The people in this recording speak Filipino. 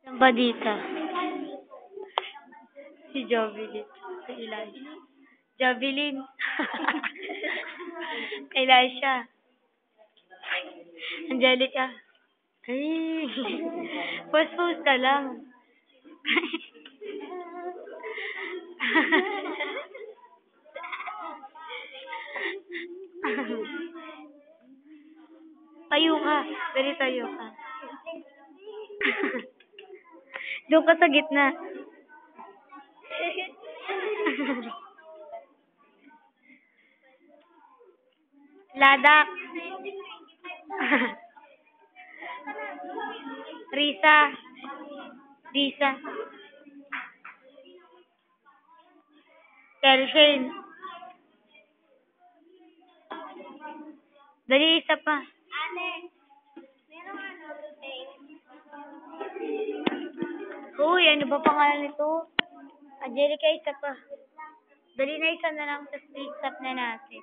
Ang badita. Si Jovelyn. Si Elijah. Jovelyn. Elisha. Angelica. Ay. Post-post ka lang. Tayo ka. Dali tayo ka. Doon ka sa gitna. Ladak. Risa. Risa. Kelshane. Dali, isa pa. Uy, ano ba pangalan nito? Angelica, isa pa. Dali na, isa na lang, tapos stop na natin.